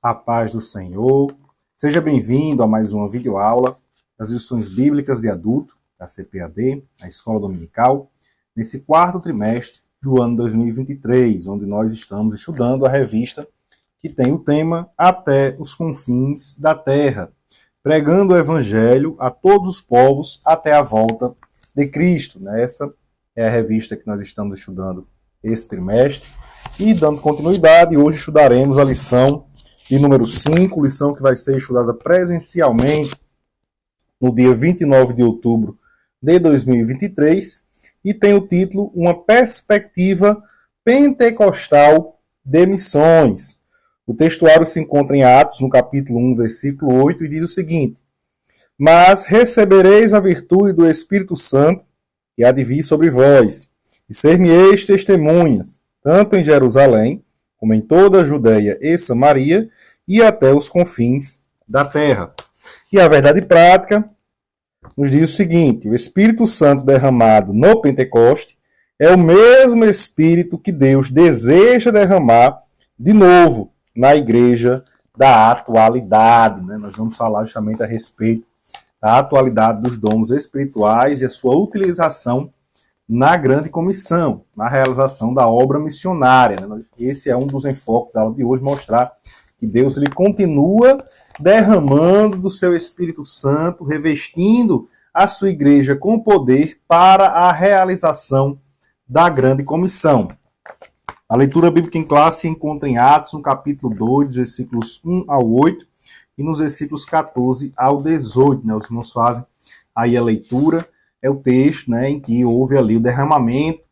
A paz do Senhor. Seja bem-vindo a mais uma videoaula das lições bíblicas de adulto, da CPAD, a Escola Dominical, nesse quarto trimestre do ano 2023, onde nós estamos estudando a revista que tem o tema Até os Confins da Terra, pregando o Evangelho a todos os povos até a volta de Cristo. Essa é a revista que nós estamos estudando esse trimestre. E dando continuidade, hoje estudaremos a lição de número 5, lição que vai ser estudada presencialmente no dia 29 de outubro de 2023, e tem o título Uma Perspectiva Pentecostal de Missões. O textuário se encontra em Atos, no capítulo 1, versículo 8, e diz o seguinte: Mas recebereis a virtude do Espírito Santo, que há de vir sobre vós, e ser-me-eis testemunhas, tanto em Jerusalém, como em toda a Judeia e Samaria, e até os confins da terra. E a verdade prática nos diz o seguinte: o Espírito Santo derramado no Pentecoste é o mesmo Espírito que Deus deseja derramar de novo na igreja da atualidade. Nós vamos falar justamente a respeito da atualidade dos dons espirituais e a sua utilização na grande comissão, na realização da obra missionária. Esse é um dos enfoques da aula de hoje, mostrar que Deus ele continua derramando do seu Espírito Santo, revestindo a sua igreja com poder para a realização da grande comissão. A leitura bíblica em classe se encontra em Atos, no capítulo 2, versículos 1 ao 8, e nos versículos 14 ao 18. Os irmãos fazem aí a leitura. É o texto em que houve ali o derramamento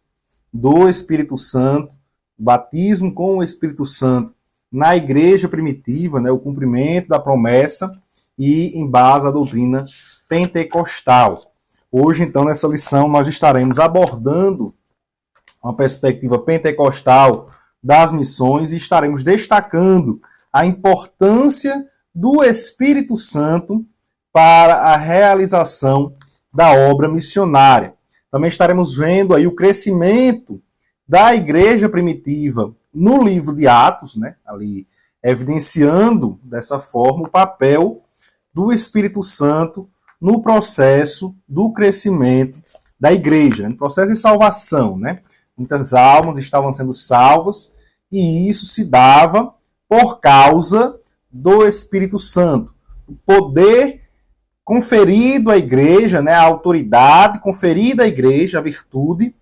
do Espírito Santo, o batismo com o Espírito Santo na igreja primitiva, o cumprimento da promessa e em base à doutrina pentecostal. Hoje, então, nessa lição, nós estaremos abordando uma perspectiva pentecostal das missões e estaremos destacando a importância do Espírito Santo para a realização da obra missionária. Também estaremos vendo aí o crescimento da igreja primitiva no livro de Atos, ali evidenciando dessa forma o papel do Espírito Santo no processo do crescimento da igreja, no processo de salvação. Muitas almas estavam sendo salvas e isso se dava por causa do Espírito Santo. O poder conferido à igreja, a autoridade conferida à igreja, a virtude,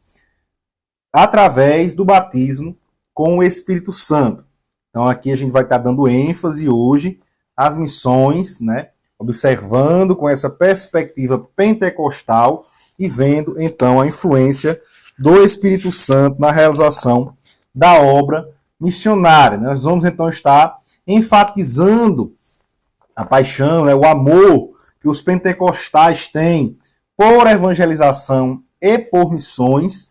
através do batismo com o Espírito Santo. Então aqui a gente vai estar dando ênfase hoje às missões, observando com essa perspectiva pentecostal e vendo então a influência do Espírito Santo na realização da obra missionária. Nós vamos então estar enfatizando a paixão, o amor que os pentecostais têm por evangelização e por missões,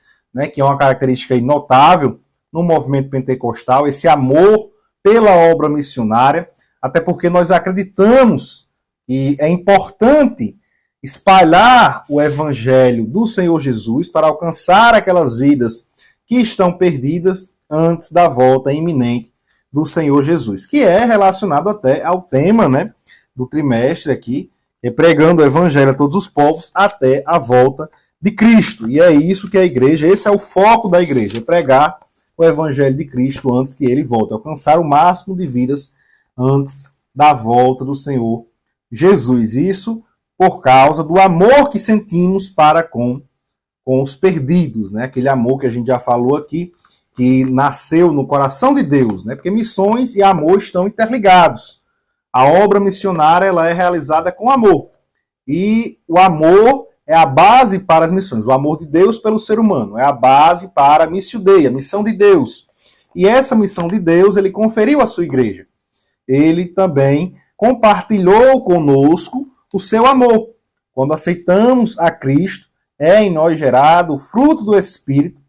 que é uma característica notável no movimento pentecostal, esse amor pela obra missionária, até porque nós acreditamos que é importante espalhar o evangelho do Senhor Jesus para alcançar aquelas vidas que estão perdidas antes da volta iminente do Senhor Jesus, que é relacionado até ao tema do trimestre aqui, pregando o evangelho a todos os povos até a volta de Cristo. E é isso que a igreja, esse é o foco da igreja, pregar o evangelho de Cristo antes que ele volte, alcançar o máximo de vidas antes da volta do Senhor Jesus. Isso por causa do amor que sentimos para com os perdidos, aquele amor que a gente já falou aqui, que nasceu no coração de Deus, porque missões e amor estão interligados. A obra missionária ela é realizada com amor. E o amor é a base para as missões. O amor de Deus pelo ser humano é a base para a missio Dei, a missão de Deus. E essa missão de Deus ele conferiu à sua igreja. Ele também compartilhou conosco o seu amor. Quando aceitamos a Cristo, é em nós gerado o fruto do Espírito.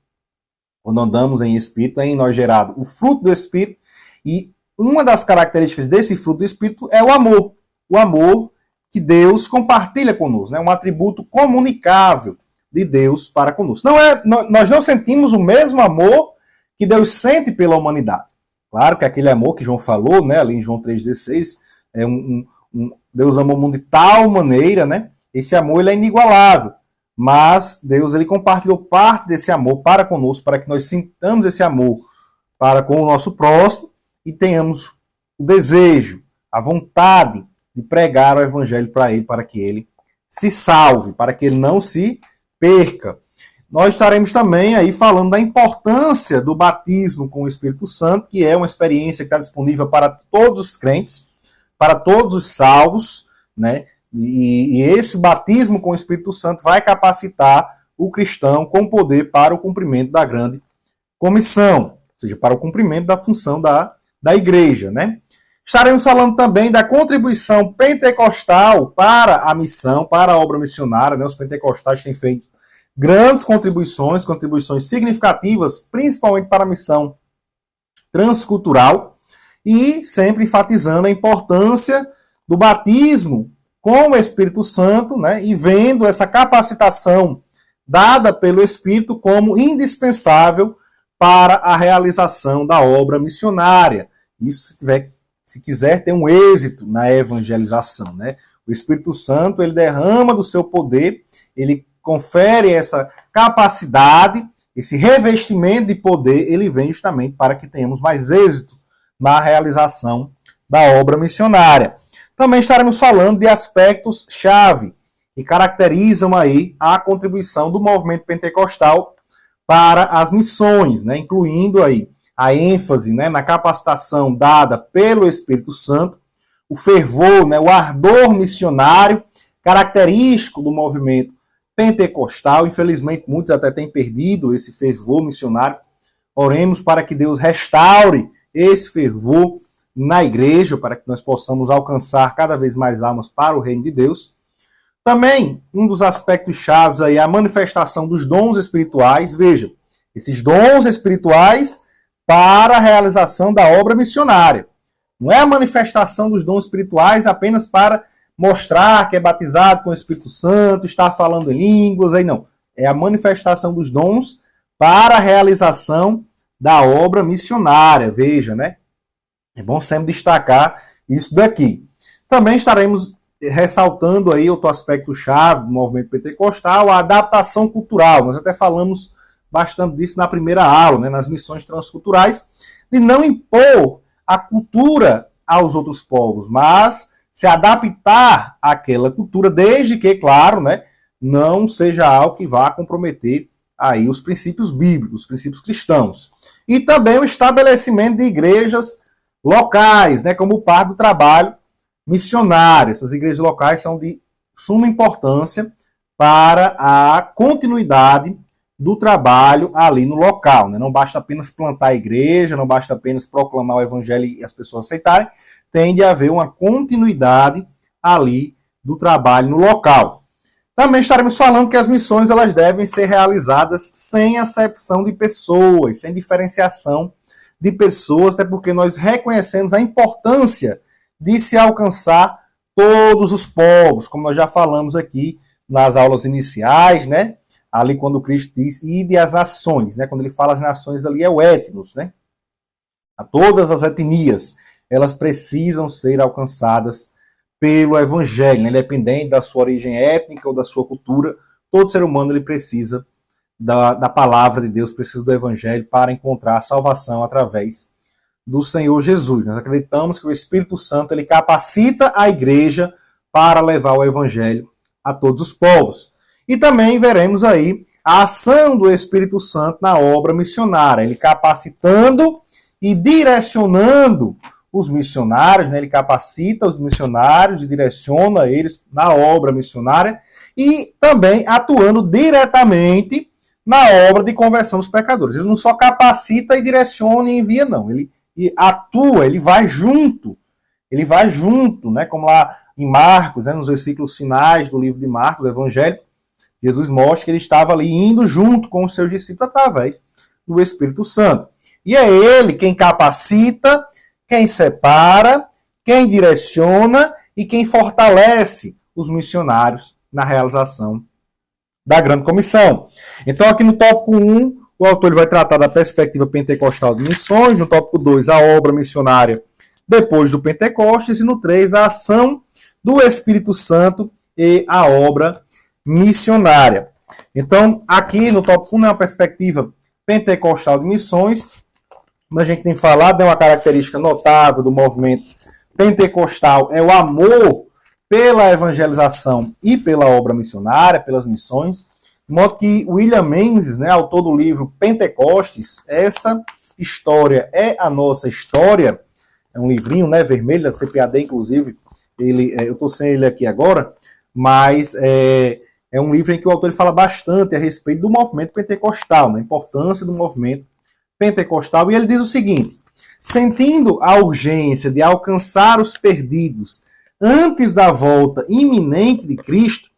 Quando andamos em Espírito, é em nós gerado o fruto do Espírito. E uma das características desse fruto do Espírito é o amor. O amor que Deus compartilha conosco. Um atributo comunicável de Deus para conosco. Nós não sentimos o mesmo amor que Deus sente pela humanidade. Claro que aquele amor que João falou, né, ali em João 3,16, é Deus amou o mundo de tal maneira, né? Esse amor ele é inigualável. Mas Deus ele compartilhou parte desse amor para conosco, para que nós sintamos esse amor para com o nosso próximo e tenhamos o desejo, a vontade de pregar o evangelho para ele, para que ele se salve, para que ele não se perca. Nós estaremos também aí falando da importância do batismo com o Espírito Santo, que é uma experiência que está disponível para todos os crentes, para todos os salvos, né? E esse batismo com o Espírito Santo vai capacitar o cristão com poder para o cumprimento da grande comissão, ou seja, para o cumprimento da função da igreja, né? Estaremos falando também da contribuição pentecostal para a missão, para a obra missionária, né? Os pentecostais têm feito grandes contribuições significativas, principalmente para a missão transcultural, e sempre enfatizando a importância do batismo com o Espírito Santo, né, e vendo essa capacitação dada pelo Espírito como indispensável para a realização da obra missionária. Isso se quiser ter um êxito na evangelização, né? O Espírito Santo, ele derrama do seu poder, ele confere essa capacidade, esse revestimento de poder, ele vem justamente para que tenhamos mais êxito na realização da obra missionária. Também estaremos falando de aspectos-chave que caracterizam aí a contribuição do movimento pentecostal para as missões, né? Incluindo aí a ênfase, né, na capacitação dada pelo Espírito Santo, o fervor, né, o ardor missionário característico do movimento pentecostal. Infelizmente, muitos até têm perdido esse fervor missionário. Oremos para que Deus restaure esse fervor na igreja, para que nós possamos alcançar cada vez mais almas para o reino de Deus. Também, um dos aspectos chaves aí é a manifestação dos dons espirituais. Veja, esses dons espirituais para a realização da obra missionária. Não é a manifestação dos dons espirituais apenas para mostrar que é batizado com o Espírito Santo, está falando em línguas, aí não. É a manifestação dos dons para a realização da obra missionária. Veja, né? É bom sempre destacar isso daqui. Também estaremos ressaltando aí outro aspecto chave do movimento pentecostal, a adaptação cultural. Nós até falamos bastante disso na primeira aula, né, nas missões transculturais, de não impor a cultura aos outros povos, mas se adaptar àquela cultura, desde que, claro, né, não seja algo que vá comprometer aí os princípios bíblicos, os princípios cristãos. E também o estabelecimento de igrejas locais, né, como parte do trabalho missionário. Essas igrejas locais são de suma importância para a continuidade do trabalho ali no local, né? Não basta apenas plantar a igreja, não basta apenas proclamar o evangelho e as pessoas aceitarem, tem de haver uma continuidade ali do trabalho no local. Também estaremos falando que as missões elas devem ser realizadas sem acepção de pessoas, sem diferenciação de pessoas, até porque nós reconhecemos a importância de se alcançar todos os povos, como nós já falamos aqui nas aulas iniciais, né? Ali quando Cristo diz, ide às nações, né? Quando ele fala as nações ali é o etnos, né? A todas as etnias, elas precisam ser alcançadas pelo evangelho, né? Independente da sua origem étnica ou da sua cultura, todo ser humano ele precisa da palavra de Deus, precisa do evangelho para encontrar salvação através do Senhor Jesus. Nós acreditamos que o Espírito Santo ele capacita a igreja para levar o evangelho a todos os povos. E também veremos aí a ação do Espírito Santo na obra missionária, ele capacitando e direcionando os missionários, né? Ele capacita os missionários e direciona eles na obra missionária e também atuando diretamente na obra de conversão dos pecadores. Ele não só capacita e direciona e envia, não. Ele atua, ele vai junto, né? Como lá em Marcos, né? Nos versículos finais do livro de Marcos, do Evangelho, Jesus mostra que ele estava ali indo junto com os seus discípulos através do Espírito Santo. E é ele quem capacita, quem separa, quem direciona e quem fortalece os missionários na realização da grande comissão. Então, aqui no tópico 1, o autor ele vai tratar da perspectiva pentecostal de missões, no tópico 2, a obra missionária depois do Pentecostes, e no 3, a ação do Espírito Santo e a obra missionária. Então, aqui no tópico 1 é uma perspectiva pentecostal de missões, a gente tem falado, é uma característica notável do movimento pentecostal, é o amor pela evangelização e pela obra missionária, pelas missões, de modo que William Menzies, né, autor do livro Pentecostes, essa história é a nossa história, é um livrinho, né, vermelho, da CPAD, inclusive, eu estou sem ele aqui agora, mas é um livro em que o autor ele fala bastante a respeito do movimento pentecostal, da importância do movimento pentecostal, e ele diz o seguinte: sentindo a urgência de alcançar os perdidos antes da volta iminente de Cristo,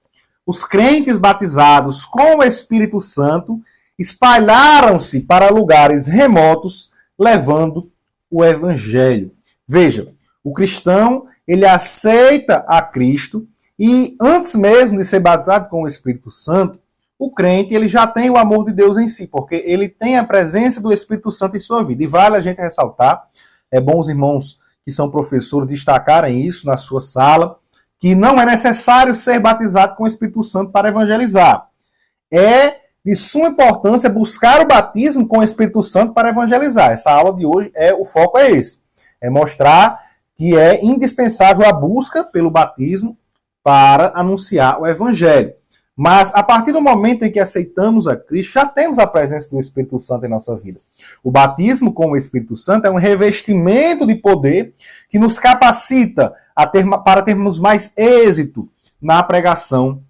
os crentes batizados com o Espírito Santo espalharam-se para lugares remotos, levando o Evangelho. Veja, o cristão, ele aceita a Cristo e antes mesmo de ser batizado com o Espírito Santo, o crente ele já tem o amor de Deus em si, porque ele tem a presença do Espírito Santo em sua vida. E vale a gente ressaltar, é bom os irmãos que são professores destacarem isso na sua sala, que não é necessário ser batizado com o Espírito Santo para evangelizar. É de suma importância buscar o batismo com o Espírito Santo para evangelizar. Essa aula de hoje, o foco é esse. É mostrar que é indispensável a busca pelo batismo para anunciar o Evangelho. Mas, a partir do momento em que aceitamos a Cristo, já temos a presença do Espírito Santo em nossa vida. O batismo com o Espírito Santo é um revestimento de poder que nos capacita para termos mais êxito na pregação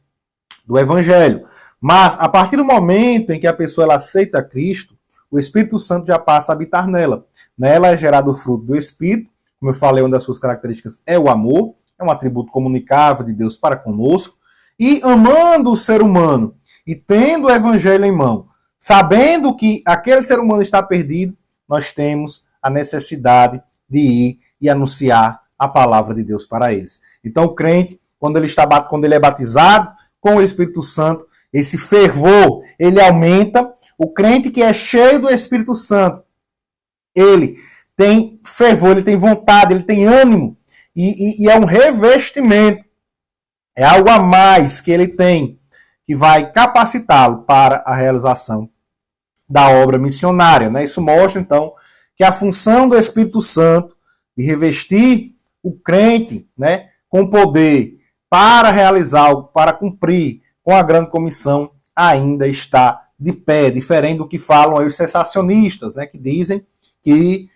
do Evangelho. Mas, a partir do momento em que a pessoa ela aceita a Cristo, o Espírito Santo já passa a habitar nela. Nela é gerado o fruto do Espírito. Como eu falei, uma das suas características é o amor. É um atributo comunicável de Deus para conosco. E amando o ser humano e tendo o Evangelho em mão, sabendo que aquele ser humano está perdido, nós temos a necessidade de ir e anunciar a palavra de Deus para eles. Então o crente, quando ele é batizado com o Espírito Santo, esse fervor, ele aumenta. O crente que é cheio do Espírito Santo, ele tem fervor, ele tem vontade, ele tem ânimo, e é um revestimento. É algo a mais que ele tem, que vai capacitá-lo para a realização da obra missionária. Né? Isso mostra, então, que a função do Espírito Santo de revestir o crente, né, com poder para realizar, para cumprir com a grande comissão, ainda está de pé, diferente do que falam aí os sensacionistas, né, que dizem que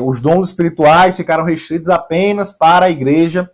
os dons espirituais ficaram restritos apenas para a igreja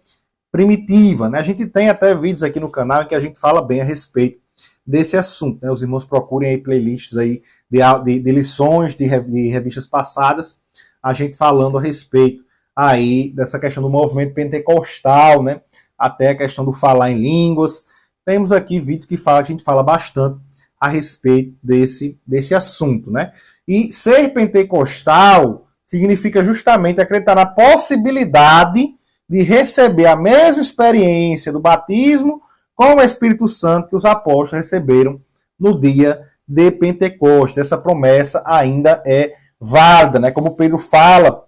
primitiva, né? A gente tem até vídeos aqui no canal em que a gente fala bem a respeito desse assunto, né? Os irmãos procurem aí playlists aí de lições de revistas passadas, a gente falando a respeito aí dessa questão do movimento pentecostal, né? Até a questão do falar em línguas. Temos aqui vídeos que a gente fala bastante a respeito desse assunto, né? E ser pentecostal significa justamente acreditar na possibilidade de receber a mesma experiência do batismo com o Espírito Santo que os apóstolos receberam no dia de Pentecostes. Essa promessa ainda é válida, né? Como Pedro fala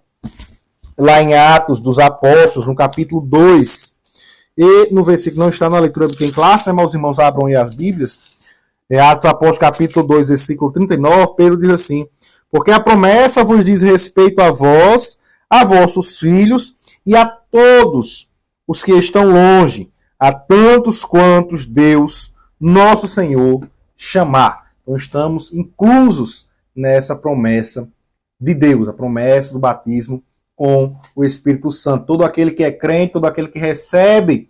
lá em Atos dos Apóstolos, no capítulo 2, e no versículo, não está na leitura do que em classe, né? Mas os irmãos abram aí as Bíblias. Atos dos Apóstolos, capítulo 2, versículo 39, Pedro diz assim: porque a promessa vos diz respeito a vós, a vossos filhos, e a todos os que estão longe, a tantos quantos Deus, nosso Senhor, chamar. Então estamos inclusos nessa promessa de Deus, a promessa do batismo com o Espírito Santo. Todo aquele que é crente, todo aquele que recebe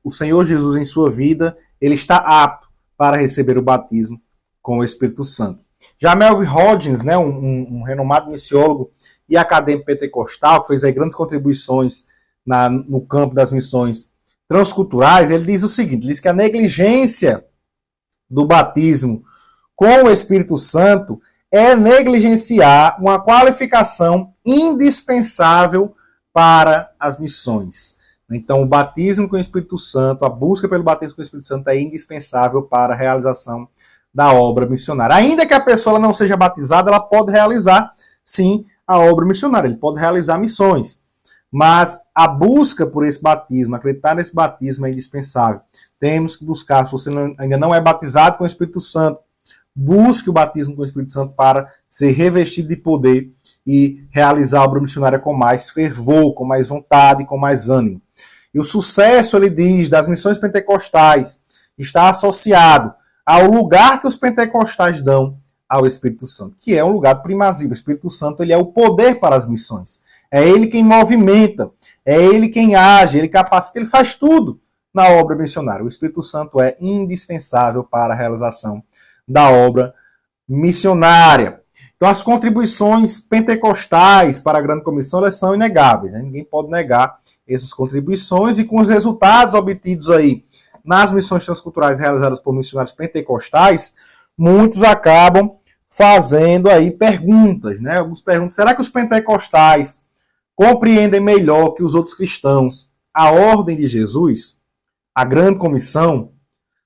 o Senhor Jesus em sua vida, ele está apto para receber o batismo com o Espírito Santo. Já Melvin Hodgins, né, um renomado missiólogo e acadêmico pentecostal, que fez aí grandes contribuições no campo das missões transculturais, ele diz o seguinte, diz que a negligência do batismo com o Espírito Santo é negligenciar uma qualificação indispensável para as missões. Então, o batismo com o Espírito Santo, a busca pelo batismo com o Espírito Santo é indispensável para a realização da obra missionária. Ainda que a pessoa não seja batizada, ela pode realizar, sim, a obra missionária. Ele pode realizar missões. Mas a busca por esse batismo, acreditar nesse batismo é indispensável. Temos que buscar, se você ainda não é batizado com o Espírito Santo, busque o batismo com o Espírito Santo para ser revestido de poder e realizar a obra missionária com mais fervor, com mais vontade, com mais ânimo. E o sucesso, ele diz, das missões pentecostais está associado ao lugar que os pentecostais dão ao Espírito Santo, que é um lugar primazia. O Espírito Santo, ele é o poder para as missões. É ele quem movimenta, é ele quem age, ele capacita, ele faz tudo na obra missionária. O Espírito Santo é indispensável para a realização da obra missionária. Então, as contribuições pentecostais para a Grande Comissão, elas são inegáveis, né? Ninguém pode negar essas contribuições, e com os resultados obtidos aí nas missões transculturais realizadas por missionários pentecostais, muitos acabam fazendo aí perguntas, né? Alguns perguntam, será que os pentecostais compreendem melhor que os outros cristãos a ordem de Jesus, a Grande Comissão?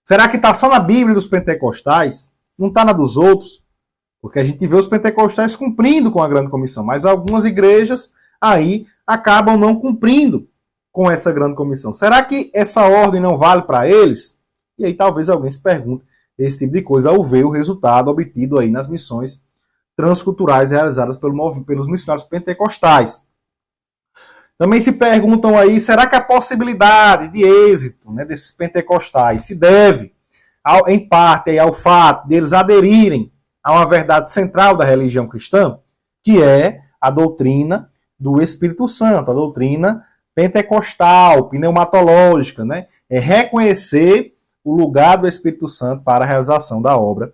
Será que está só na Bíblia dos pentecostais? Não está na dos outros? Porque a gente vê os pentecostais cumprindo com a Grande Comissão, mas algumas igrejas aí acabam não cumprindo com essa Grande Comissão. Será que essa ordem não vale para eles? E aí talvez alguém se pergunte esse tipo de coisa ao ver o resultado obtido aí nas missões transculturais realizadas pelos missionários pentecostais. Também se perguntam aí, será que a possibilidade de êxito, né, desses pentecostais se deve, em parte, aí, ao fato deles aderirem a uma verdade central da religião cristã, que é a doutrina do Espírito Santo, a doutrina pentecostal, pneumatológica, né? É reconhecer o lugar do Espírito Santo para a realização da obra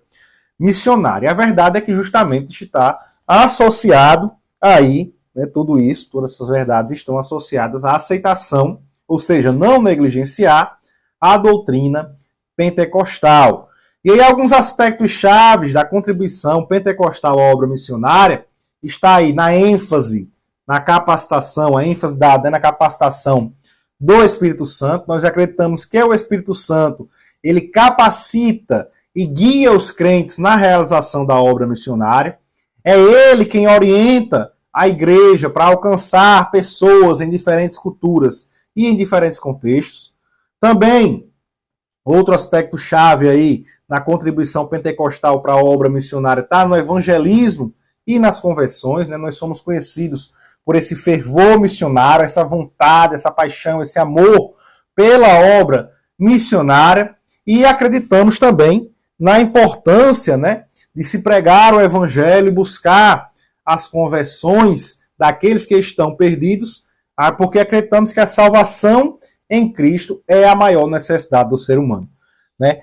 missionária. A verdade é que justamente está associado aí, né, tudo isso, todas essas verdades estão associadas à aceitação, ou seja, não negligenciar a doutrina pentecostal. E aí alguns aspectos chaves da contribuição pentecostal à obra missionária está aí na ênfase, na capacitação, a ênfase dada na capacitação do Espírito Santo. Nós acreditamos que o Espírito Santo, ele capacita e guia os crentes na realização da obra missionária. É ele quem orienta a igreja para alcançar pessoas em diferentes culturas e em diferentes contextos. Também, outro aspecto chave aí na contribuição pentecostal para a obra missionária está no evangelismo e nas conversões, né? Nós somos conhecidos por esse fervor missionário, essa vontade, essa paixão, esse amor pela obra missionária, e acreditamos também na importância, né, de se pregar o evangelho e buscar as conversões daqueles que estão perdidos, porque acreditamos que a salvação em Cristo é a maior necessidade do ser humano, né?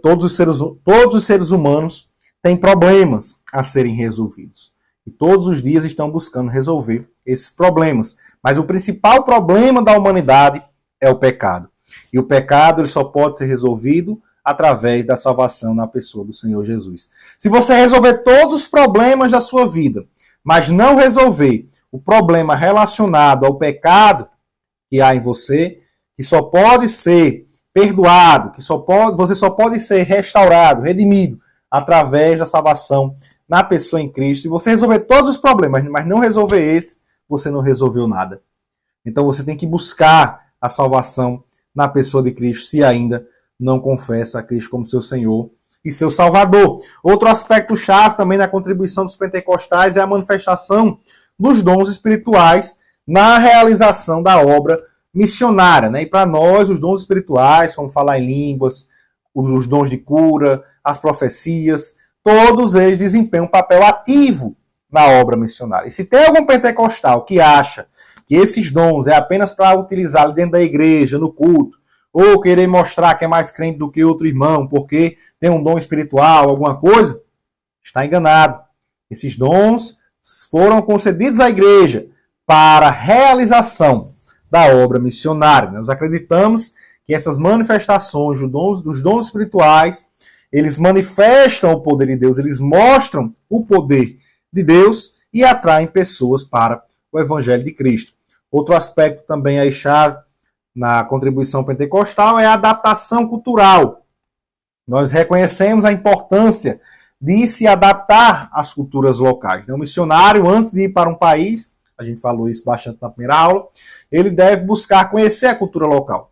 Todos os seres humanos têm problemas a serem resolvidos. E todos os dias estão buscando resolver esses problemas. Mas o principal problema da humanidade é o pecado. E o pecado, ele só pode ser resolvido através da salvação na pessoa do Senhor Jesus. Se você resolver todos os problemas da sua vida, mas não resolver o problema relacionado ao pecado que há em você, que só pode ser perdoado, você só pode ser restaurado, redimido, através da salvação na pessoa em Cristo, e você resolver todos os problemas, mas não resolver esse, você não resolveu nada. Então você tem que buscar a salvação na pessoa de Cristo, se ainda não confessa a Cristo como seu Senhor e seu Salvador. Outro aspecto chave também na contribuição dos pentecostais é a manifestação dos dons espirituais na realização da obra missionária, né? E para nós, os dons espirituais, como falar em línguas, os dons de cura, as profecias, todos eles desempenham um papel ativo na obra missionária. E se tem algum pentecostal que acha que esses dons é apenas para utilizá-los dentro da igreja, no culto, ou querer mostrar que é mais crente do que outro irmão, porque tem um dom espiritual, alguma coisa, está enganado. Esses dons foram concedidos à igreja para a realização da obra missionária. Nós acreditamos que essas manifestações dos dons espirituais, eles manifestam o poder de Deus, eles mostram o poder de Deus e atraem pessoas para o Evangelho de Cristo. Outro aspecto também aí chave na contribuição pentecostal é a adaptação cultural. Nós reconhecemos a importância de se adaptar às culturas locais. O missionário, antes de ir para um país, a gente falou isso bastante na primeira aula, ele deve buscar conhecer a cultura local.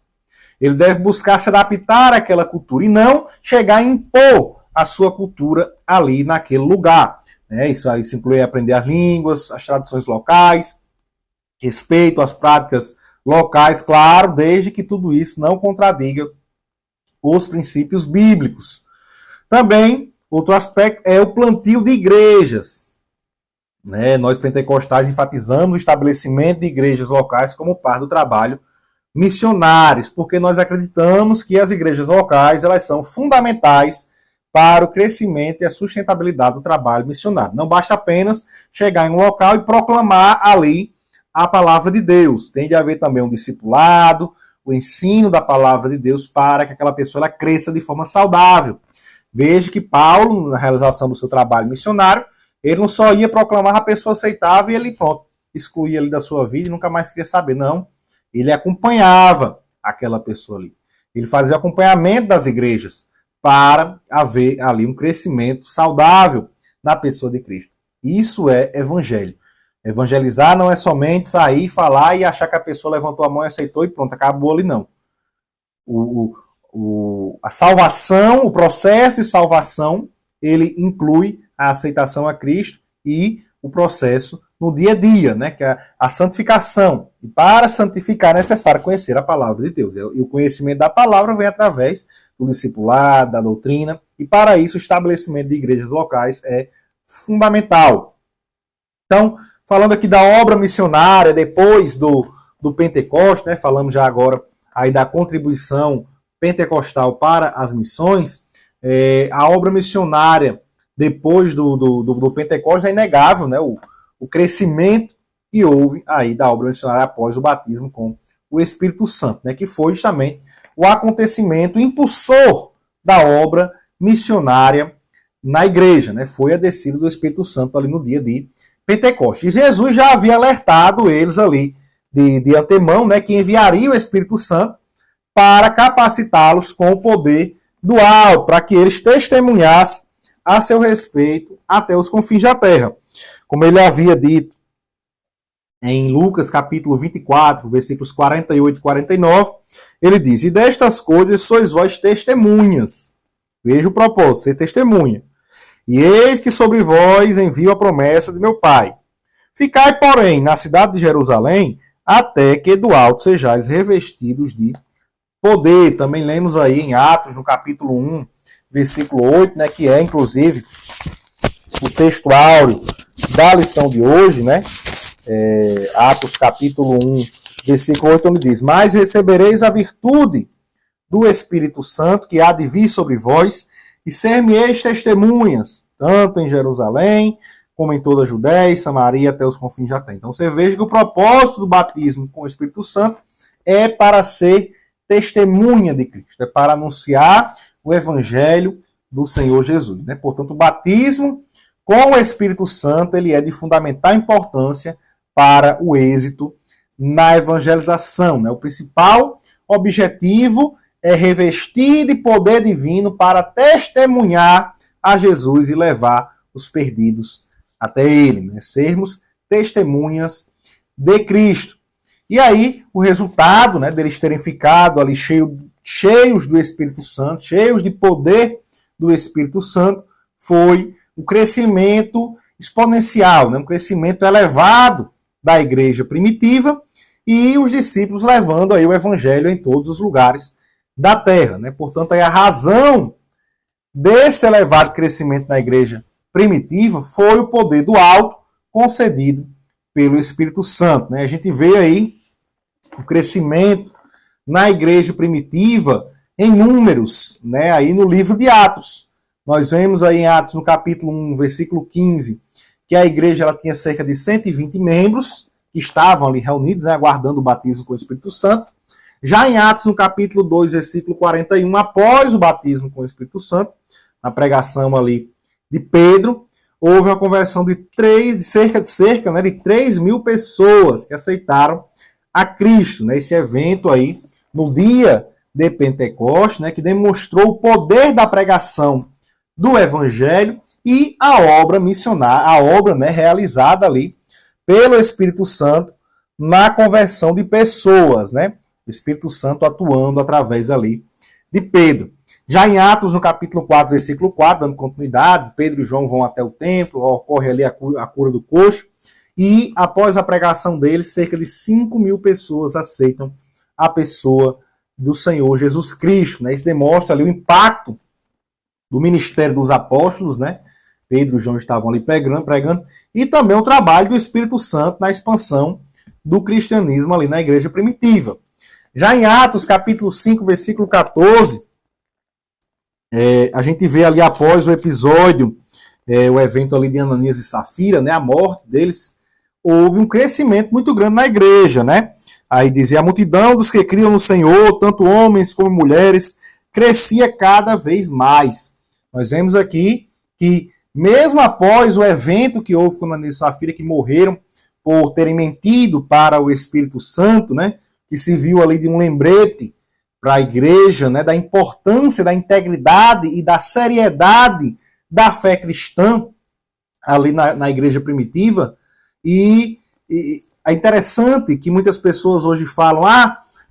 Ele deve buscar se adaptar àquela cultura e não chegar a impor a sua cultura ali naquele lugar. Isso inclui aprender as línguas, as tradições locais, respeito às práticas locais, claro, desde que tudo isso não contradiga os princípios bíblicos. Também, outro aspecto é o plantio de igrejas. Nós pentecostais enfatizamos o estabelecimento de igrejas locais como parte do trabalho missionários, porque nós acreditamos que as igrejas locais elas são fundamentais para o crescimento e a sustentabilidade do trabalho missionário. Não basta apenas chegar em um local e proclamar ali a palavra de Deus. Tem de haver também um discipulado, o ensino da palavra de Deus para que aquela pessoa ela cresça de forma saudável. Veja que Paulo, na realização do seu trabalho missionário, ele não só ia proclamar, a pessoa aceitava e ele, pronto, excluía ele da sua vida e nunca mais queria saber. Não, ele acompanhava aquela pessoa ali. Ele fazia o acompanhamento das igrejas para haver ali um crescimento saudável na pessoa de Cristo. Isso é evangelho. Evangelizar não é somente sair, falar e achar que a pessoa levantou a mão e aceitou e pronto, acabou ali, não. A salvação, o processo de salvação, ele inclui a aceitação a Cristo e o processo no dia a dia, que é a santificação. E para santificar é necessário conhecer a palavra de Deus. E o conhecimento da palavra vem através do discipulado, da doutrina, e para isso o estabelecimento de igrejas locais é fundamental. Então, falando aqui da obra missionária, depois do Pentecostes, falamos já agora aí da contribuição pentecostal para as missões, a obra missionária depois do Pentecostes é inegável, o crescimento que houve aí da obra missionária após o batismo com o Espírito Santo, que foi justamente o acontecimento impulsor da obra missionária na igreja, foi a descida do Espírito Santo ali no dia de Pentecostes. E Jesus já havia alertado eles ali de antemão, que enviaria o Espírito Santo para capacitá-los com o poder do alto, para que eles testemunhassem a seu respeito até os confins da terra. Como ele havia dito em Lucas capítulo 24, versículos 48 e 49, ele diz: "E destas coisas sois vós testemunhas." Veja o propósito, ser testemunha. "E eis que sobre vós envio a promessa de meu Pai. Ficai, porém, na cidade de Jerusalém, até que do alto sejais revestidos de poder." Também lemos aí em Atos, no capítulo 1, versículo 8, que é, inclusive, o texto áureo da lição de hoje, Atos, capítulo 1, versículo 8, onde diz: "Mas recebereis a virtude do Espírito Santo, que há de vir sobre vós, e ser-me-eis testemunhas, tanto em Jerusalém, como em toda a Judéia e Samaria, até os confins da terra." Então você veja que o propósito do batismo com o Espírito Santo é para ser testemunha de Cristo, é para anunciar o Evangelho do Senhor Jesus. Portanto, o batismo com o Espírito Santo ele é de fundamental importância para o êxito na evangelização. O principal objetivo é revestir de poder divino para testemunhar a Jesus e levar os perdidos até ele, sermos testemunhas de Cristo. E aí, o resultado deles terem ficado ali cheios do Espírito Santo, cheios de poder do Espírito Santo, foi o crescimento exponencial, um crescimento elevado da igreja primitiva e os discípulos levando aí o evangelho em todos os lugares da terra. Portanto, aí a razão desse elevado crescimento na igreja primitiva foi o poder do alto concedido pelo Espírito Santo. A gente vê aí o crescimento na igreja primitiva em números, aí no livro de Atos. Nós vemos aí em Atos, no capítulo 1, versículo 15, que a igreja ela tinha cerca de 120 membros que estavam ali reunidos, aguardando o batismo com o Espírito Santo. Já em Atos, no capítulo 2, versículo 41, após o batismo com o Espírito Santo, na pregação ali de Pedro, houve uma conversão de cerca de 3 mil pessoas que aceitaram a Cristo. Esse evento aí, no dia de Pentecostes, né, que demonstrou o poder da pregação do Evangelho e a obra missionária, a obra, né, realizada ali pelo Espírito Santo na conversão de pessoas, né? O Espírito Santo atuando através ali de Pedro. Já em Atos, no capítulo 4, versículo 4, dando continuidade, Pedro e João vão até o templo, ocorre ali a cura do coxo, e após a pregação deles, cerca de 5.000 pessoas aceitam a pessoa do Senhor Jesus Cristo, né? Isso demonstra ali o impacto do ministério dos apóstolos, né? Pedro e João estavam ali pregando, e também o trabalho do Espírito Santo na expansão do cristianismo ali na igreja primitiva. Já em Atos, capítulo 5, versículo 14, a gente vê ali após o episódio, o evento ali de Ananias e Safira, né, a morte deles, houve um crescimento muito grande na igreja, né? Aí dizia, a multidão dos que criam no Senhor, tanto homens como mulheres, crescia cada vez mais. Nós vemos aqui que, mesmo após o evento que houve com Ananias e Safira, que morreram por terem mentido para o Espírito Santo, né, que se viu ali de um lembrete para a igreja, né, da importância da integridade e da seriedade da fé cristã ali na igreja primitiva. E é interessante que muitas pessoas hoje falam,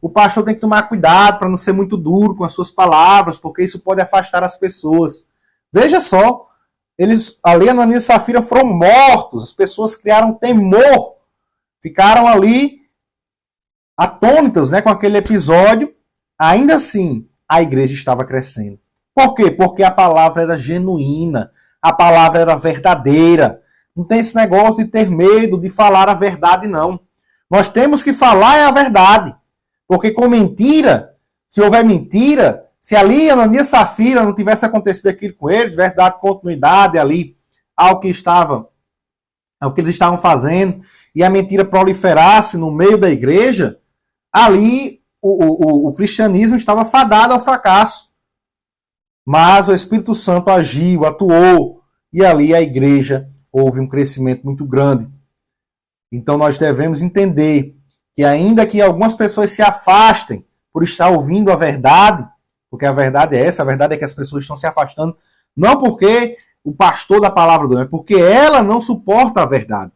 o pastor tem que tomar cuidado para não ser muito duro com as suas palavras, porque isso pode afastar as pessoas. Veja só, eles, ali Ananias e Safira foram mortos, as pessoas criaram temor, ficaram ali atônitas, né, com aquele episódio. Ainda assim, a igreja estava crescendo. Por quê? Porque a palavra era genuína, a palavra era verdadeira. Não tem esse negócio de ter medo de falar a verdade, não. Nós temos que falar a verdade, porque com mentira, se houver mentira, se ali Ananias e Safira não tivesse acontecido aquilo com ele, tivesse dado continuidade ali ao que eles estavam fazendo, e a mentira proliferasse no meio da igreja, ali o cristianismo estava fadado ao fracasso. Mas o Espírito Santo agiu, atuou, e ali a igreja houve um crescimento muito grande. Então nós devemos entender que ainda que algumas pessoas se afastem por estar ouvindo a verdade, porque a verdade é essa, a verdade é que as pessoas estão se afastando, não porque o pastor da palavra do Deus, é porque ela não suporta a verdade.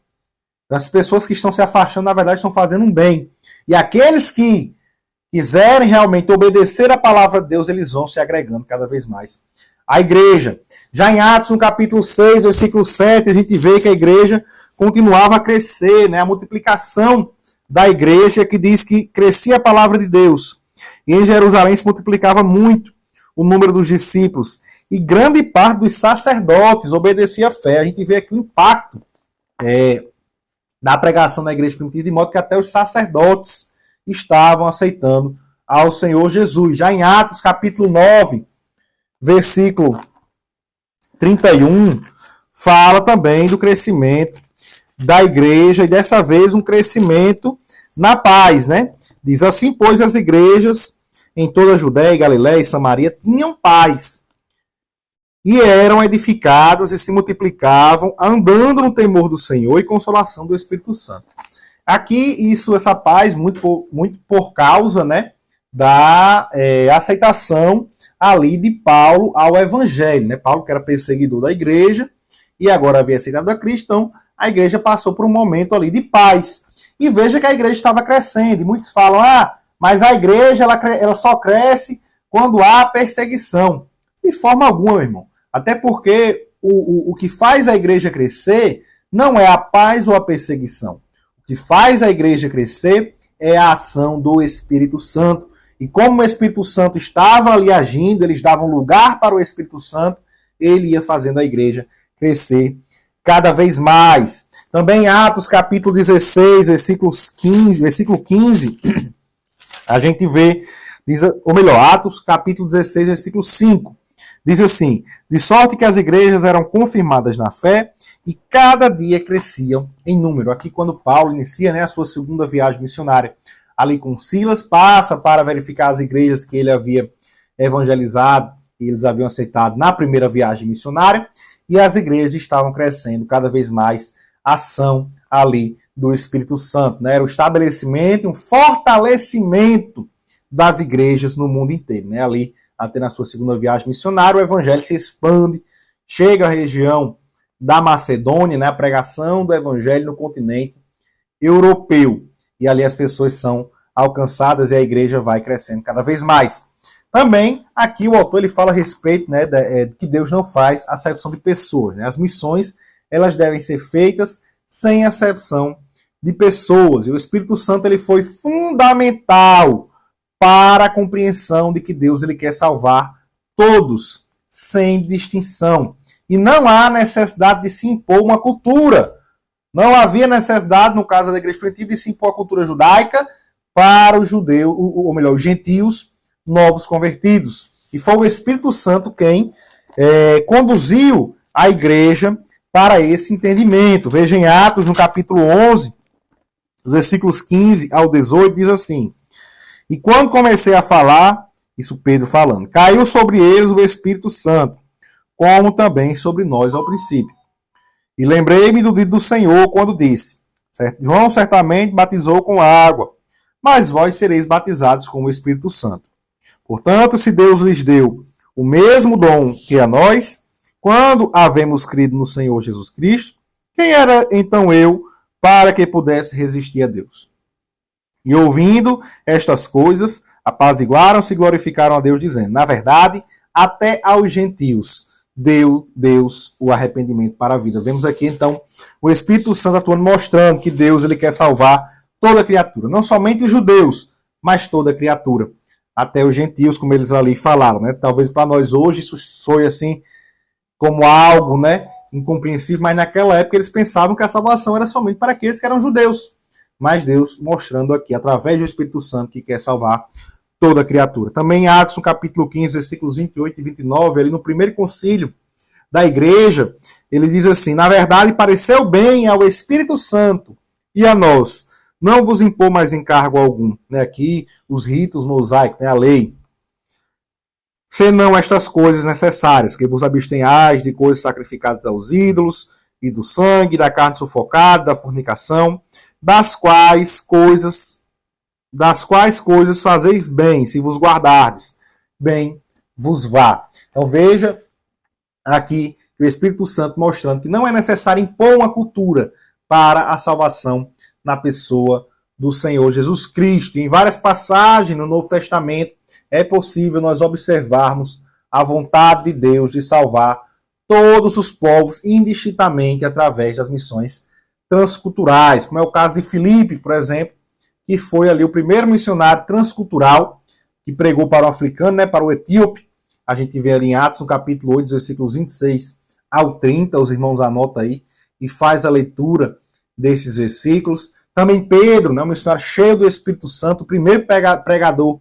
As pessoas que estão se afastando, na verdade, estão fazendo um bem. E aqueles que quiserem realmente obedecer a palavra de Deus, eles vão se agregando cada vez mais à igreja. Já em Atos, no capítulo 6, versículo 7, a gente vê que a igreja continuava a crescer, né? A multiplicação da igreja, que diz que crescia a palavra de Deus. E em Jerusalém se multiplicava muito o número dos discípulos. E grande parte dos sacerdotes obedecia a fé. A gente vê aqui o impacto da pregação da igreja primitiva, de modo que até os sacerdotes estavam aceitando ao Senhor Jesus. Já em Atos, capítulo 9, versículo 31, fala também do crescimento da igreja, e dessa vez um crescimento na paz, né? Diz assim, pois as igrejas em toda a Judéia, Galiléia e Samaria tinham paz, e eram edificadas e se multiplicavam, andando no temor do Senhor e consolação do Espírito Santo. Aqui, essa paz, muito por causa, né, da aceitação ali de Paulo ao Evangelho, né? Paulo, que era perseguidor da igreja, e agora havia aceitado a Cristo, então a igreja passou por um momento ali de paz. E veja que a igreja estava crescendo, e muitos falam, mas a igreja ela só cresce quando há perseguição. De forma alguma, meu irmão. Até porque o que faz a igreja crescer não é a paz ou a perseguição. O que faz a igreja crescer é a ação do Espírito Santo. E como o Espírito Santo estava ali agindo, eles davam lugar para o Espírito Santo, ele ia fazendo a igreja crescer cada vez mais. Também Atos capítulo 16, versículo 15, a gente vê, Atos capítulo 16, versículo 5, diz assim, de sorte que as igrejas eram confirmadas na fé e cada dia cresciam em número. Aqui quando Paulo inicia, né, a sua segunda viagem missionária, ali com Silas, passa para verificar as igrejas que ele havia evangelizado e eles haviam aceitado na primeira viagem missionária, e as igrejas estavam crescendo cada vez mais, a ação ali do Espírito Santo, né? Era o estabelecimento, um fortalecimento das igrejas no mundo inteiro, né? Ali, até na sua segunda viagem missionária, o evangelho se expande, chega à região da Macedônia, né? A pregação do evangelho no continente europeu. E ali as pessoas são alcançadas e a igreja vai crescendo cada vez mais. Também, aqui o autor ele fala a respeito, né, que Deus não faz acepção de pessoas, né? As missões, elas devem ser feitas sem acepção de pessoas. E o Espírito Santo ele foi fundamental para a compreensão de que Deus ele quer salvar todos, sem distinção. E não há necessidade de se impor uma cultura. Não havia necessidade, no caso da igreja primitiva, de se impor a cultura judaica para os judeus, ou melhor, os gentios novos convertidos. E foi o Espírito Santo quem conduziu a igreja para esse entendimento. Veja em Atos, no capítulo 11, os versículos 15 ao 18, diz assim: E quando comecei a falar, isso Pedro falando, caiu sobre eles o Espírito Santo, como também sobre nós ao princípio. E lembrei-me do dito do Senhor quando disse, certo? João certamente batizou com água, mas vós sereis batizados com o Espírito Santo. Portanto, se Deus lhes deu o mesmo dom que a nós, quando havemos crido no Senhor Jesus Cristo, quem era então eu para que pudesse resistir a Deus? E ouvindo estas coisas, apaziguaram-se e glorificaram a Deus, dizendo, na verdade, até aos gentios deu Deus o arrependimento para a vida. Vemos aqui, então, o Espírito Santo atuando, mostrando que Deus ele quer salvar toda criatura. Não somente os judeus, mas toda criatura. Até os gentios, como eles ali falaram, né? Talvez para nós hoje isso soe assim como algo, né, incompreensível, mas naquela época eles pensavam que a salvação era somente para aqueles que eram judeus. Mas Deus mostrando aqui, através do Espírito Santo, que quer salvar toda criatura. Também em Atos, no capítulo 15, versículos 28 e 29, ali no primeiro concílio da igreja, ele diz assim, na verdade, pareceu bem ao Espírito Santo e a nós, não vos impor mais encargo algum. Né? Aqui, os ritos mosaicos, né? A lei. Senão estas coisas necessárias, que vos abstenhais de coisas sacrificadas aos ídolos, e do sangue, da carne sufocada, da fornicação, das quais coisas fazeis bem, se vos guardardes, bem vos vá. Então veja aqui o Espírito Santo mostrando que não é necessário impor uma cultura para a salvação na pessoa do Senhor Jesus Cristo. Em várias passagens no Novo Testamento é possível nós observarmos a vontade de Deus de salvar todos os povos indistintamente através das missões transculturais, como é o caso de Filipe, por exemplo, que foi ali o primeiro missionário transcultural que pregou para o africano, né, para o etíope. A gente vê ali em Atos, no capítulo 8, versículos 26 ao 30, os irmãos anotam aí e faz a leitura desses versículos. Também Pedro, né, um missionário cheio do Espírito Santo, o primeiro pregador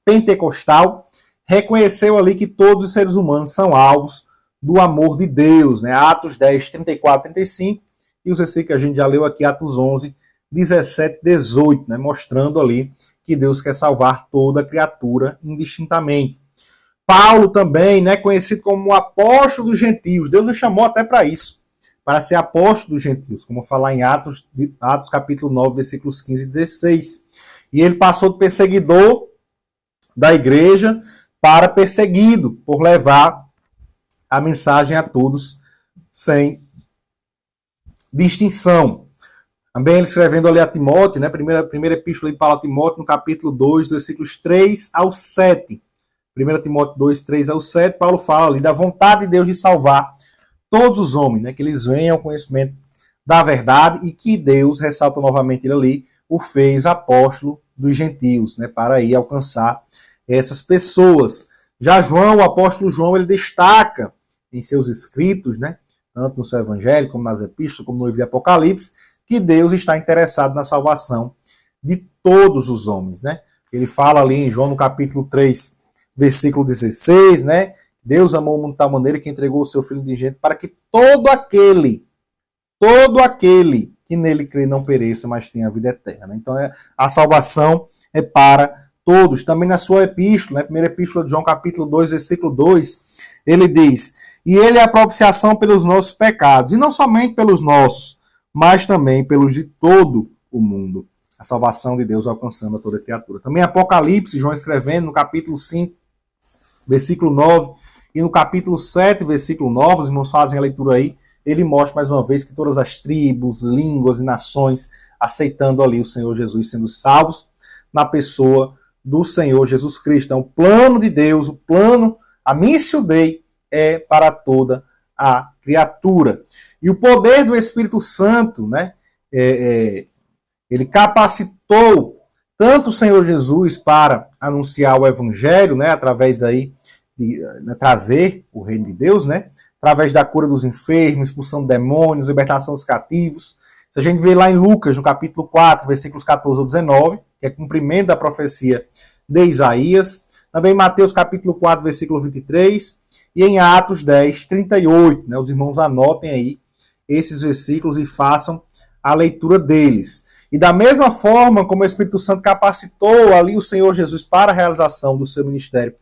pentecostal, reconheceu ali que todos os seres humanos são alvos do amor de Deus. Né? Atos 10, 34, 35, e os versículos que a gente já leu aqui, Atos 11, 17, 18, né? Mostrando ali que Deus quer salvar toda criatura indistintamente. Paulo também, né, conhecido como o apóstolo dos gentios. Deus o chamou até para isso, para ser apóstolo dos gentios, como falar em Atos capítulo 9, versículos 15 e 16. E ele passou de perseguidor da igreja para perseguido, por levar a mensagem a todos sem distinção. Também ele escrevendo ali a Timóteo, né, primeira epístola de Paulo a Timóteo, no capítulo 2, versículos 3 ao 7. 1 Timóteo 2, 3 ao 7, Paulo fala ali da vontade de Deus de salvar todos os homens, né, que eles venham ao conhecimento da verdade e que Deus, ressalta novamente ele ali, o fez apóstolo dos gentios, né, para ir alcançar essas pessoas. Já João, o apóstolo João, ele destaca em seus escritos, né, tanto no seu evangelho, como nas epístolas, como no livro de Apocalipse, que Deus está interessado na salvação de todos os homens, né? Ele fala ali em João, no capítulo 3, versículo 16, né? Deus amou o mundo de tal maneira que entregou o seu Filho unigênito para que todo aquele que nele crê não pereça, mas tenha a vida eterna. Então, a salvação é para todos. Também na sua epístola, né? Primeira epístola de João, capítulo 2, versículo 2, ele diz, e ele é a propiciação pelos nossos pecados, e não somente pelos nossos, mas também pelos de todo o mundo. a salvação de Deus alcançando a toda criatura. Também Apocalipse, João escrevendo no capítulo 5, versículo 9, e no capítulo 7, versículo 9, os irmãos fazem a leitura aí, ele mostra mais uma vez que todas as tribos, línguas e nações aceitando ali o Senhor Jesus, sendo salvos na pessoa do Senhor Jesus Cristo. Então, o plano de Deus, o plano, a Missio Dei é para toda a criatura. E o poder do Espírito Santo, né, ele capacitou tanto o Senhor Jesus para anunciar o Evangelho, né, através aí de trazer o reino de Deus, né, através da cura dos enfermos, expulsão de demônios, libertação dos cativos. Se a gente vê lá em Lucas, no capítulo 4, versículos 14 ao 19, que é cumprimento da profecia de Isaías. Também em Mateus, capítulo 4, versículo 23. E em Atos 10, 38. Né? Os irmãos anotem aí esses versículos e façam a leitura deles. E da mesma forma como o Espírito Santo capacitou ali o Senhor Jesus para a realização do seu ministério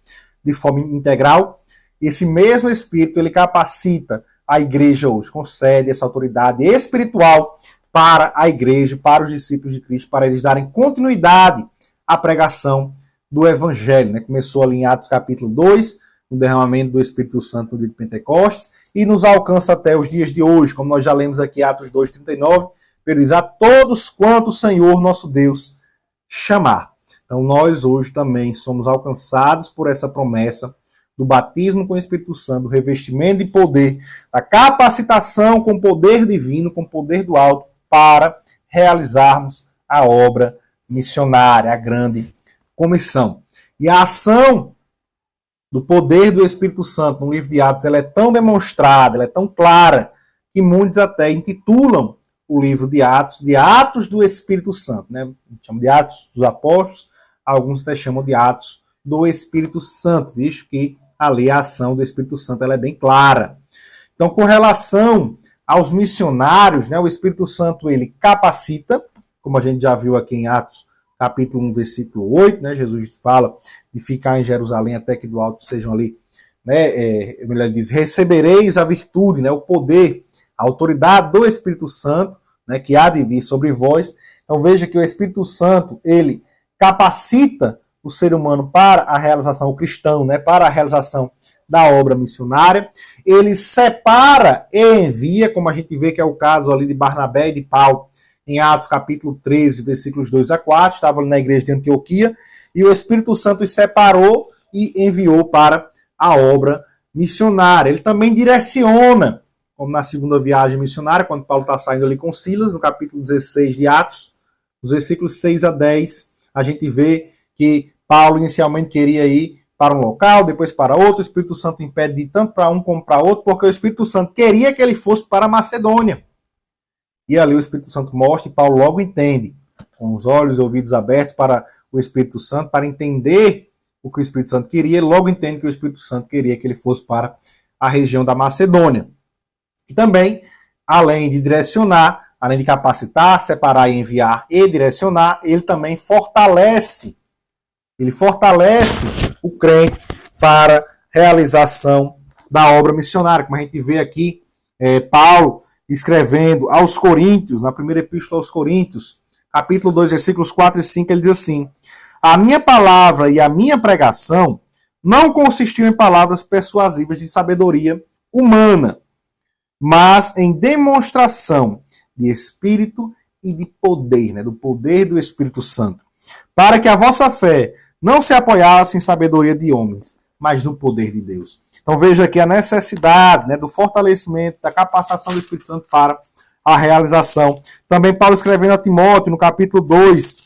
de forma integral, esse mesmo Espírito, ele capacita a igreja hoje, concede essa autoridade espiritual para a igreja, para os discípulos de Cristo, para eles darem continuidade à pregação do Evangelho. Né? Começou ali em Atos capítulo 2, o derramamento do Espírito Santo no dia de Pentecostes, e nos alcança até os dias de hoje, como nós já lemos aqui, Atos 2,39, ele diz a todos quanto o Senhor nosso Deus chamar. Então nós hoje também somos alcançados por essa promessa do batismo com o Espírito Santo, do revestimento de poder, da capacitação com poder divino, com poder do alto, para realizarmos a obra missionária, a grande comissão. E a ação do poder do Espírito Santo no livro de Atos, ela é tão demonstrada, ela é tão clara, que muitos até intitulam o livro de Atos do Espírito Santo. Né? A gente chama de Atos dos Apóstolos, alguns até chamam de Atos do Espírito Santo, visto que ali a ação do Espírito Santo ela é bem clara. Então, com relação aos missionários, né, o Espírito Santo ele capacita, como a gente já viu aqui em Atos, capítulo 1, versículo 8, né, Jesus fala de ficar em Jerusalém até que do alto sejam ali, né, ele diz, recebereis a virtude, né, o poder, a autoridade do Espírito Santo, né, que há de vir sobre vós. Então veja que o Espírito Santo, ele capacita o ser humano para a realização, o cristão, né, para a realização da obra missionária. Ele separa e envia, como a gente vê que é o caso ali de Barnabé e de Paulo, em Atos capítulo 13, versículos 2 a 4, estavam ali na igreja de Antioquia, e o Espírito Santo os separou e enviou para a obra missionária. Ele também direciona, como na segunda viagem missionária, quando Paulo está saindo ali com Silas, no capítulo 16 de Atos, os versículos 6 a 10, a gente vê que Paulo inicialmente queria ir para um local, depois para outro, o Espírito Santo impede de ir tanto para um como para outro, porque o Espírito Santo queria que ele fosse para a Macedônia. E ali o Espírito Santo mostra, e Paulo logo entende, com os olhos e ouvidos abertos para o Espírito Santo, para entender o que o Espírito Santo queria, ele logo entende que o Espírito Santo queria que ele fosse para a região da Macedônia. E também, além de direcionar, além de capacitar, separar e enviar e direcionar, ele também fortalece o crente para realização da obra missionária. Como a gente vê aqui, Paulo escrevendo aos Coríntios, na primeira epístola aos Coríntios, capítulo 2, versículos 4 e 5, ele diz assim: a minha palavra e a minha pregação não consistiu em palavras persuasivas de sabedoria humana, mas em demonstração de Espírito e de poder, né, do poder do Espírito Santo, para que a vossa fé não se apoiasse em sabedoria de homens, mas no poder de Deus. Então veja aqui a necessidade, né, do fortalecimento, da capacitação do Espírito Santo para a realização. Também Paulo escrevendo a Timóteo, no capítulo 2,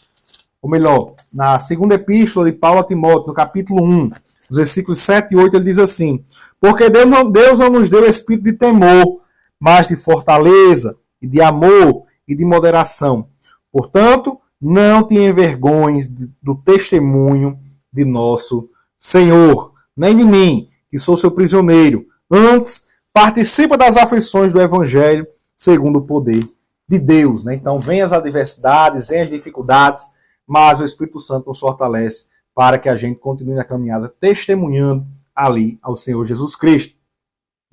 ou melhor, na segunda epístola de Paulo a Timóteo, no capítulo 1, os versículos 7 e 8, ele diz assim: porque Deus não nos deu espírito de temor, mas de fortaleza, e de amor, e de moderação. Portanto, não te envergonhes do testemunho de nosso Senhor, nem de mim, que sou seu prisioneiro. Antes, participa das aflições do Evangelho, segundo o poder de Deus. Né? Então, vem as adversidades, vem as dificuldades, mas o Espírito Santo nos fortalece para que a gente continue na caminhada testemunhando ali ao Senhor Jesus Cristo.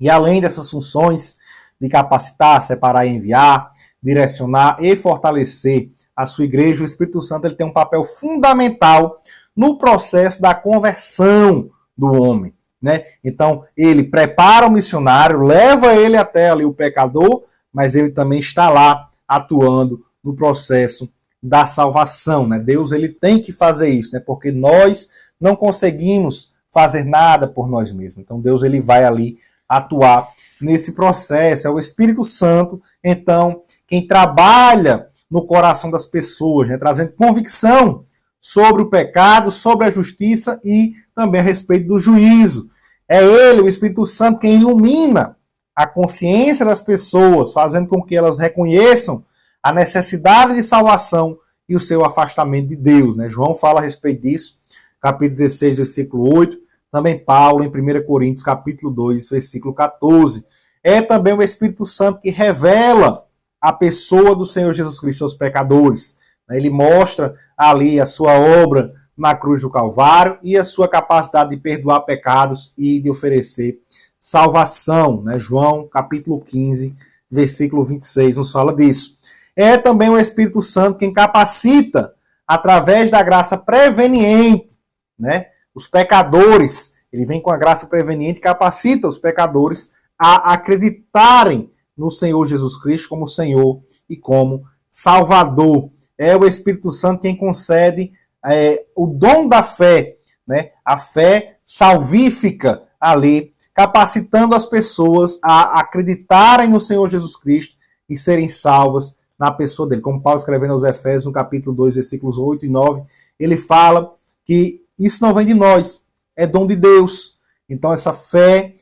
E além dessas funções de capacitar, separar e enviar, direcionar e fortalecer a sua igreja, o Espírito Santo ele tem um papel fundamental no processo da conversão do homem, né? Então, ele prepara o missionário, leva ele até ali o pecador, mas ele também está lá atuando no processo da salvação, né? Deus ele tem que fazer isso, né? Porque nós não conseguimos fazer nada por nós mesmos. Então, Deus ele vai ali atuar nesse processo. É o Espírito Santo, então, quem trabalha no coração das pessoas, né? Trazendo convicção sobre o pecado, sobre a justiça e também a respeito do juízo. É ele, o Espírito Santo, quem ilumina a consciência das pessoas, fazendo com que elas reconheçam a necessidade de salvação e o seu afastamento de Deus, né? João fala a respeito disso, capítulo 16, versículo 8, também Paulo em 1 Coríntios, capítulo 2, versículo 14. É também o Espírito Santo que revela a pessoa do Senhor Jesus Cristo aos pecadores. Ele mostra ali a sua obra na cruz do Calvário e a sua capacidade de perdoar pecados e de oferecer salvação, né? João, capítulo 15, versículo 26, nos fala disso. É também o Espírito Santo quem capacita, através da graça preveniente, né? Os pecadores, ele vem com a graça preveniente e capacita os pecadores a acreditarem no Senhor Jesus Cristo como Senhor e como Salvador. É o Espírito Santo quem concede o dom da fé, né? A fé salvífica ali, capacitando as pessoas a acreditarem no Senhor Jesus Cristo e serem salvas na pessoa dele. Como Paulo escrevendo aos Efésios, no capítulo 2, versículos 8 e 9, ele fala que isso não vem de nós, é dom de Deus. Então essa fé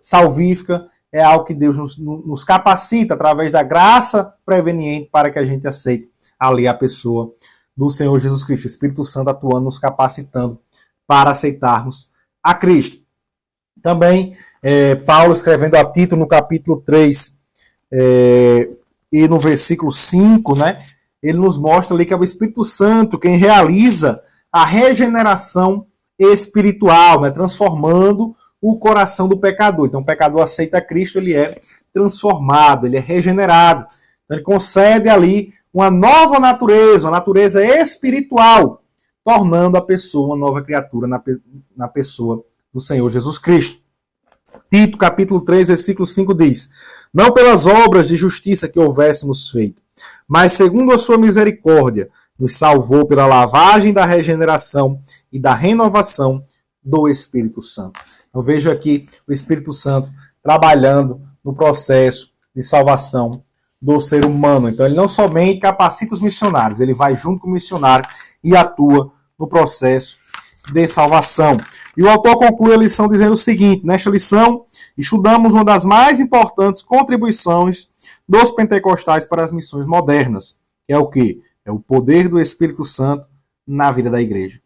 salvífica é algo que Deus nos capacita através da graça preveniente para que a gente aceite ali a pessoa do Senhor Jesus Cristo. O Espírito Santo atuando, nos capacitando para aceitarmos a Cristo. Também Paulo escrevendo a Tito no capítulo 3 e no versículo 5, né, ele nos mostra ali que é o Espírito Santo quem realiza a regeneração espiritual, né, transformando o coração do pecador. Então o pecador aceita Cristo, ele é transformado, ele é regenerado. Então, ele concede ali uma nova natureza, uma natureza espiritual, tornando a pessoa uma nova criatura na pessoa do Senhor Jesus Cristo. Tito, capítulo 3, versículo 5 diz: não pelas obras de justiça que houvéssemos feito, mas segundo a sua misericórdia, nos salvou pela lavagem da regeneração e da renovação do Espírito Santo. Eu vejo aqui o Espírito Santo trabalhando no processo de salvação do ser humano. Então ele não somente capacita os missionários, ele vai junto com o missionário e atua no processo de salvação. E o autor conclui a lição dizendo o seguinte: nesta lição, estudamos uma das mais importantes contribuições dos pentecostais para as missões modernas, que é o quê? É o poder do Espírito Santo na vida da igreja.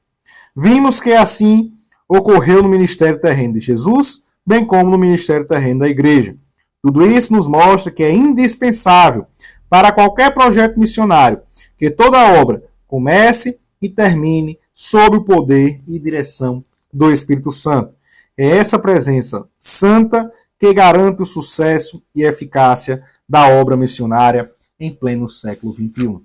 Vimos que assim ocorreu no ministério terreno de Jesus, bem como no ministério terreno da igreja. Tudo isso nos mostra que é indispensável para qualquer projeto missionário que toda obra comece e termine sob o poder e direção do Espírito Santo. É essa presença santa que garante o sucesso e eficácia da obra missionária em pleno século XXI.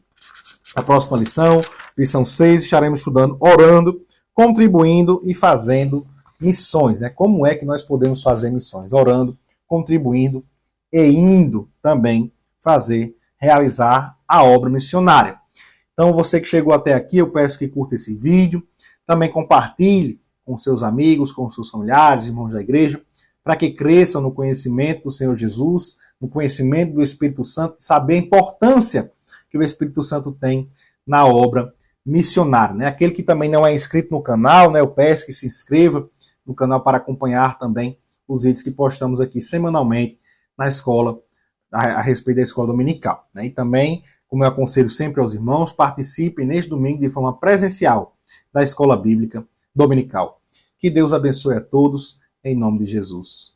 Na próxima lição, lição 6, estaremos estudando orando, contribuindo e fazendo missões, né? Como é que nós podemos fazer missões? Orando, contribuindo e indo também realizar a obra missionária. Então, você que chegou até aqui, eu peço que curta esse vídeo, também compartilhe com seus amigos, com seus familiares, irmãos da igreja, para que cresçam no conhecimento do Senhor Jesus, no conhecimento do Espírito Santo, saber a importância que o Espírito Santo tem na obra missionária, né? Aquele que também não é inscrito no canal, né, eu peço que se inscreva no canal para acompanhar também os vídeos que postamos aqui semanalmente na escola, a respeito da escola dominical, né? E também, como eu aconselho sempre aos irmãos, participem neste domingo de forma presencial da escola bíblica dominical. Que Deus abençoe a todos, em nome de Jesus.